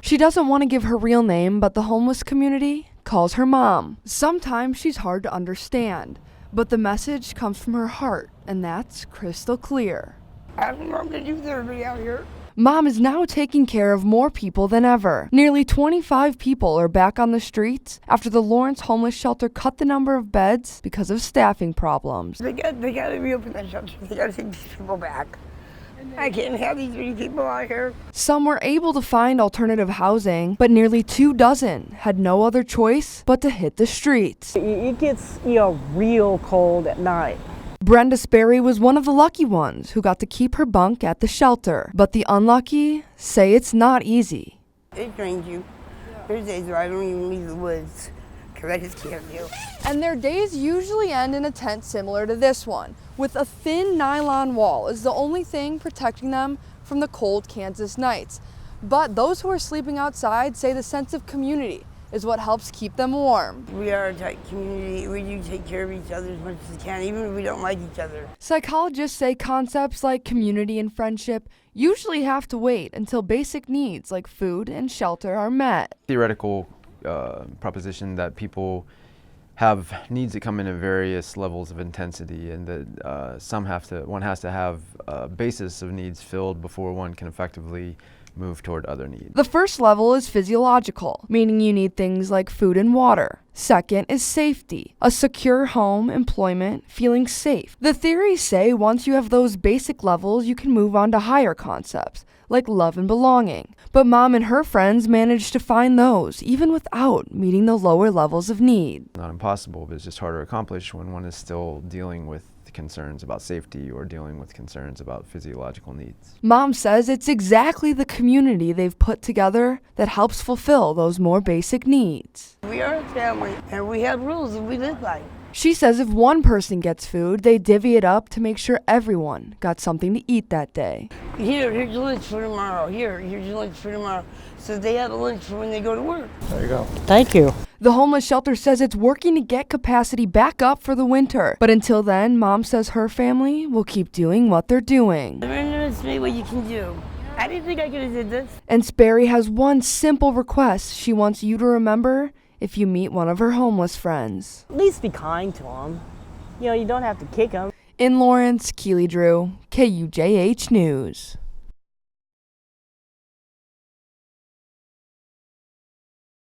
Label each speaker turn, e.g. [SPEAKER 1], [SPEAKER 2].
[SPEAKER 1] She doesn't want to give her real name, but the homeless community calls her mom. Sometimes she's hard to understand, but the message comes from her heart, and that's crystal clear.
[SPEAKER 2] I don't know what to do with everybody out here.
[SPEAKER 1] Mom is now taking care of more people than ever. Nearly 25 people are back on the streets after the Lawrence Homeless Shelter cut the number of beds because of staffing problems.
[SPEAKER 2] They got to reopen that shelter. They got to take these people back. I can't have these many people out here.
[SPEAKER 1] Some were able to find alternative housing, but nearly 24 had no other choice but to hit the streets.
[SPEAKER 3] It gets, real cold at night.
[SPEAKER 1] Brenda Sperry was one of the lucky ones who got to keep her bunk at the shelter, but the unlucky say it's not easy.
[SPEAKER 2] It drains you. There's days where I don't even leave the woods because I just can't do.
[SPEAKER 1] And their days usually end in a tent similar to this one, with a thin nylon wall is the only thing protecting them from the cold Kansas nights. But those who are sleeping outside say the sense of community is what helps keep them warm.
[SPEAKER 2] We are a tight community. We do take care of each other as much as we can, even if we don't like each other.
[SPEAKER 1] Psychologists say concepts like community and friendship usually have to wait until basic needs like food and shelter are met.
[SPEAKER 4] Theoretical proposition that people have needs that come in at various levels of intensity, and that one has to have a basis of needs filled before one can effectively move toward other needs.
[SPEAKER 1] The first level is physiological, meaning you need things like food and water. Second is safety, a secure home, employment, feeling safe. The theories say once you have those basic levels, you can move on to higher concepts, like love and belonging. But Mom and her friends managed to find those, even without meeting the lower levels of need.
[SPEAKER 4] Not impossible, but it's just harder to accomplish when one is still dealing with concerns about safety or dealing with concerns about physiological needs.
[SPEAKER 1] Mom says it's exactly the community they've put together that helps fulfill those more basic needs.
[SPEAKER 2] We are a family, and we have rules that we live by.
[SPEAKER 1] She says if one person gets food, they divvy it up to make sure everyone got something to eat that day.
[SPEAKER 2] Here's your lunch for tomorrow. Here's your lunch for tomorrow. So they have a lunch for when they go to work.
[SPEAKER 4] There you go.
[SPEAKER 3] Thank you.
[SPEAKER 1] The homeless shelter says it's working to get capacity back up for the winter. But until then, Mom says her family will keep doing what they're doing.
[SPEAKER 2] Never underestimate what you can do. I didn't think I could have did this.
[SPEAKER 1] And Sperry has one simple request she wants you to remember if you meet one of her homeless friends.
[SPEAKER 3] At least be kind to them. You don't have to kick them.
[SPEAKER 1] In Lawrence, Keely Drew, KUJH News.